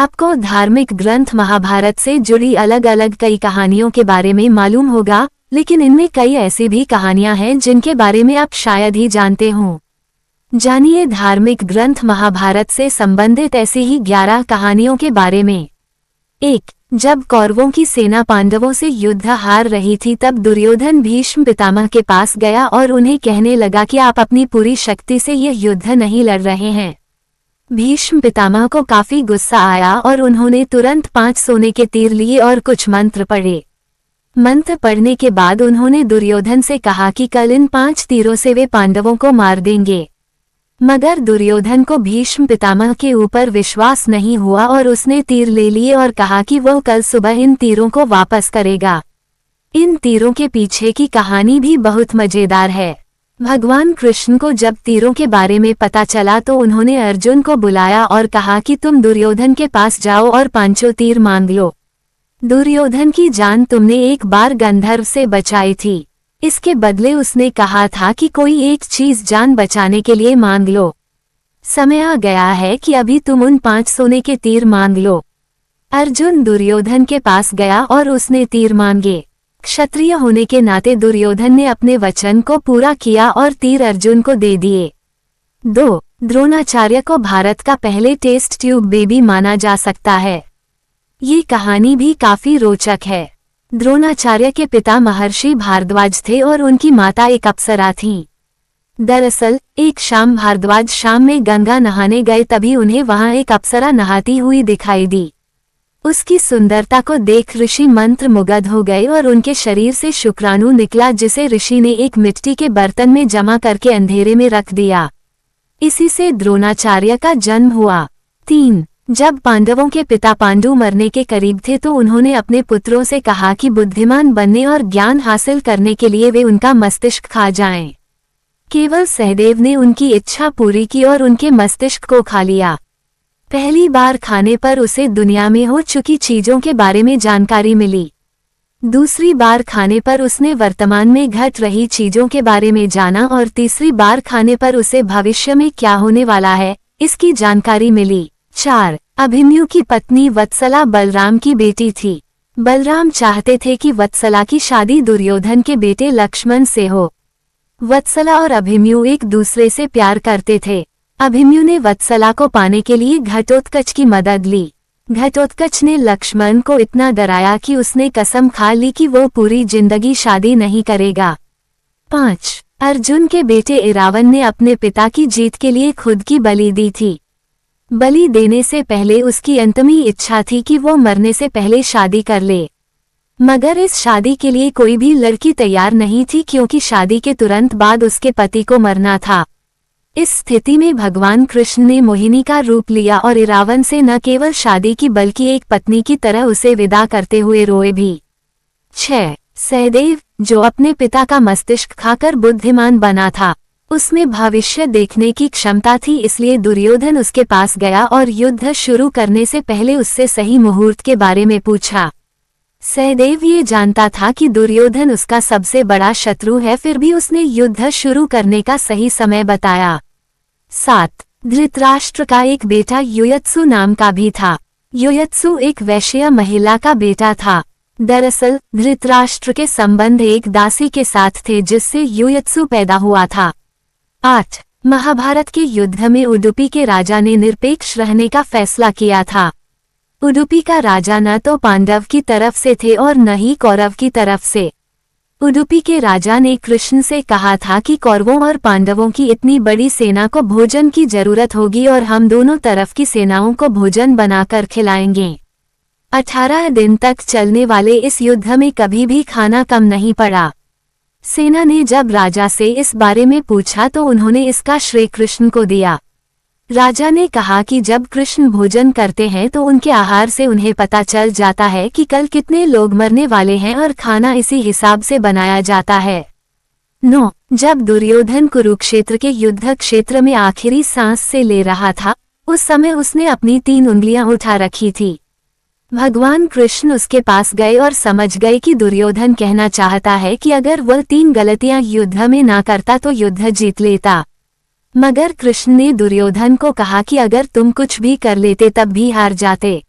आपको धार्मिक ग्रंथ महाभारत से जुड़ी अलग अलग कई कहानियों के बारे में मालूम होगा, लेकिन इनमें कई ऐसी भी कहानियां हैं जिनके बारे में आप शायद ही जानते हों। जानिए धार्मिक ग्रंथ महाभारत से संबंधित ऐसी ही 11 कहानियों के बारे में। 1. जब कौरवों की सेना पांडवों से युद्ध हार रही थी तब दुर्योधन भीष्म पितामह के पास गया और उन्हें कहने लगा कि आप अपनी पूरी शक्ति से यह युद्ध नहीं लड़ रहे हैं। भीष्म पितामह को काफी गुस्सा आया और उन्होंने तुरंत 5 सोने के तीर लिए और कुछ मंत्र पढ़े। मंत्र पढ़ने के बाद उन्होंने दुर्योधन से कहा कि कल इन 5 तीरों से वे पांडवों को मार देंगे। मगर दुर्योधन को भीष्म पितामह के ऊपर विश्वास नहीं हुआ और उसने तीर ले लिए और कहा कि वह कल सुबह इन तीरों को वापस करेगा। इन तीरों के पीछे की कहानी भी बहुत मजेदार है। भगवान कृष्ण को जब तीरों के बारे में पता चला तो उन्होंने अर्जुन को बुलाया और कहा कि तुम दुर्योधन के पास जाओ और 5 तीर मांग लो। दुर्योधन की जान तुमने एक बार गंधर्व से बचाई थी, इसके बदले उसने कहा था कि कोई एक चीज जान बचाने के लिए मांग लो। समय आ गया है कि अभी तुम उन 5 सोने के तीर मांग लो। अर्जुन दुर्योधन के पास गया और उसने तीर मांगे। क्षत्रिय होने के नाते दुर्योधन ने अपने वचन को पूरा किया और तीर अर्जुन को दे दिए। 2. द्रोणाचार्य को भारत का पहले टेस्ट ट्यूब बेबी माना जा सकता है। ये कहानी भी काफी रोचक है। द्रोणाचार्य के पिता महर्षि भारद्वाज थे और उनकी माता एक अप्सरा थीं। दरअसल एक शाम भारद्वाज शाम में गंगा नहाने गए, तभी उन्हें वहां एक अप्सरा नहाती हुई दिखाई दी। उसकी सुंदरता को देख ऋषि मंत्र मुग्ध हो गए और उनके शरीर से शुक्राणु निकला, जिसे ऋषि ने एक मिट्टी के बर्तन में जमा करके अंधेरे में रख दिया। इसी से द्रोणाचार्य का जन्म हुआ। 3. जब पांडवों के पिता पांडु मरने के करीब थे तो उन्होंने अपने पुत्रों से कहा कि बुद्धिमान बनने और ज्ञान हासिल करने के लिए वे उनका मस्तिष्क खा जाएं। केवल सहदेव ने उनकी इच्छा पूरी की और उनके मस्तिष्क को खा लिया। पहली बार खाने पर उसे दुनिया में हो चुकी चीजों के बारे में जानकारी मिली। दूसरी बार खाने पर उसने वर्तमान में घट रही चीजों के बारे में जाना और तीसरी बार खाने पर उसे भविष्य में क्या होने वाला है, इसकी जानकारी मिली। 4. अभिमन्यु की पत्नी वत्सला बलराम की बेटी थी। बलराम चाहते थे कि वत्सला की शादी दुर्योधन के बेटे लक्ष्मण से हो। वत्सला और अभिमन्यु एक दूसरे से प्यार करते थे। अभिमन्यु ने वत्सला को पाने के लिए घटोत्कच की मदद ली। घटोत्कच ने लक्ष्मण को इतना डराया कि उसने कसम खा ली कि वो पूरी जिंदगी शादी नहीं करेगा। 5. अर्जुन के बेटे इरावन ने अपने पिता की जीत के लिए खुद की बलि दी थी। बलि देने से पहले उसकी अंतमी इच्छा थी कि वो मरने से पहले शादी कर ले, मगर इस शादी के लिए कोई भी लड़की तैयार नहीं थी क्योंकि शादी के तुरंत बाद उसके पति को मरना था। इस स्थिति में भगवान कृष्ण ने मोहिनी का रूप लिया और इरावन से न केवल शादी की बल्कि एक पत्नी की तरह उसे विदा करते हुए रोए भी। 6. सहदेव, जो अपने पिता का मस्तिष्क खाकर बुद्धिमान बना था, उसमें भविष्य देखने की क्षमता थी, इसलिए दुर्योधन उसके पास गया और युद्ध शुरू करने से पहले उससे सही मुहूर्त के बारे में पूछा। सहदेव ये जानता था कि दुर्योधन उसका सबसे बड़ा शत्रु है, फिर भी उसने युद्ध शुरू करने का सही समय बताया। 7. धृतराष्ट्र का एक बेटा युयत्सु नाम का भी था। युयत्सु एक वैश्य महिला का बेटा था। दरअसल धृतराष्ट्र के संबंध एक दासी के साथ थे जिससे युयत्सु पैदा हुआ था। 8. महाभारत के युद्ध में उडुपी के राजा ने निरपेक्ष रहने का फैसला किया था। उडुपी का राजा न तो पांडव की तरफ से थे और न ही कौरव की तरफ से। उडुपी के राजा ने कृष्ण से कहा था कि कौरवों और पांडवों की इतनी बड़ी सेना को भोजन की जरूरत होगी और हम दोनों तरफ की सेनाओं को भोजन बनाकर खिलाएंगे। 18 दिन तक चलने वाले इस युद्ध में कभी भी खाना कम नहीं पड़ा। सेना ने जब राजा से इस बारे में पूछा तो उन्होंने इसका श्रेय कृष्ण को दिया। राजा ने कहा कि जब कृष्ण भोजन करते हैं तो उनके आहार से उन्हें पता चल जाता है कि कल कितने लोग मरने वाले हैं और खाना इसी हिसाब से बनाया जाता है। 9. जब दुर्योधन कुरुक्षेत्र के युद्ध क्षेत्र में आखिरी सांस से ले रहा था, उस समय उसने अपनी 3 उंगलियां उठा रखी थी। भगवान कृष्ण उसके पास गए और समझ गए कि दुर्योधन कहना चाहता है कि अगर वह 3 गलतियां युद्ध में ना करता तो युद्ध जीत लेता। मगर कृष्ण ने दुर्योधन को कहा कि अगर तुम कुछ भी कर लेते तब भी हार जाते।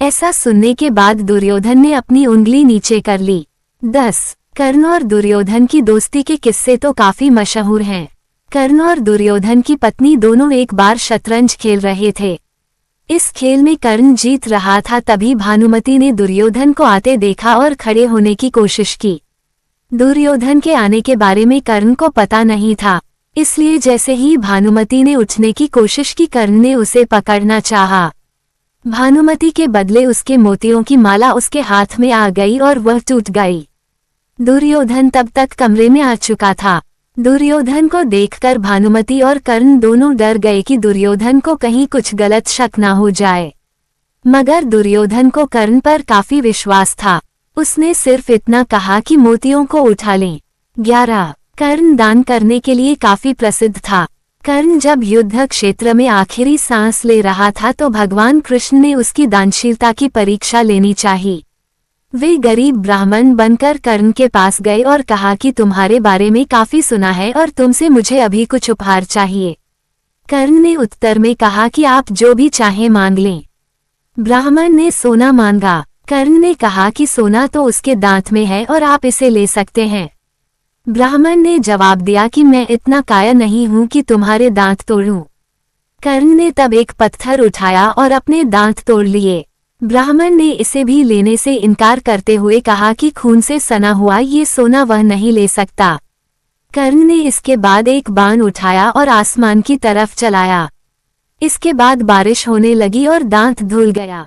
ऐसा सुनने के बाद दुर्योधन ने अपनी उंगली नीचे कर ली। 10. कर्ण और दुर्योधन की दोस्ती के किस्से तो काफी मशहूर हैं। कर्ण और दुर्योधन की पत्नी दोनों एक बार शतरंज खेल रहे थे। इस खेल में कर्ण जीत रहा था, तभी भानुमति ने दुर्योधन को आते देखा और खड़े होने की कोशिश की। दुर्योधन के आने के बारे में कर्ण को पता नहीं था, इसलिए जैसे ही भानुमति ने उठने की कोशिश की, कर्ण ने उसे पकड़ना चाहा। भानुमति के बदले उसके मोतियों की माला उसके हाथ में आ गई और वह टूट गई। दुर्योधन तब तक कमरे में आ चुका था। दुर्योधन को देखकर भानुमति और कर्ण दोनों डर गए कि दुर्योधन को कहीं कुछ गलत शक ना हो जाए, मगर दुर्योधन को कर्ण पर काफी विश्वास था। उसने सिर्फ इतना कहा कि मोतियों को उठा लें। 11. कर्ण दान करने के लिए काफी प्रसिद्ध था। कर्ण जब युद्ध क्षेत्र में आखिरी सांस ले रहा था तो भगवान कृष्ण ने उसकी दानशीलता की परीक्षा लेनी चाहिए। वे गरीब ब्राह्मण बनकर कर्ण के पास गए और कहा कि तुम्हारे बारे में काफी सुना है और तुमसे मुझे अभी कुछ उपहार चाहिए। कर्ण ने उत्तर में कहा कि आप जो भी चाहें मांग लें। ब्राह्मण ने सोना मांगा। कर्ण ने कहा कि सोना तो उसके दांत में है और आप इसे ले सकते हैं। ब्राह्मण ने जवाब दिया कि मैं इतना कायर नहीं हूं कि तुम्हारे दांत तोड़ूं। कर्ण ने तब एक पत्थर उठाया और अपने दांत तोड़ लिए। ब्राह्मण ने इसे भी लेने से इनकार करते हुए कहा कि खून से सना हुआ ये सोना वह नहीं ले सकता। कर्ण ने इसके बाद एक बाण उठाया और आसमान की तरफ चलाया। इसके बाद बारिश होने लगी और दांत धुल गया।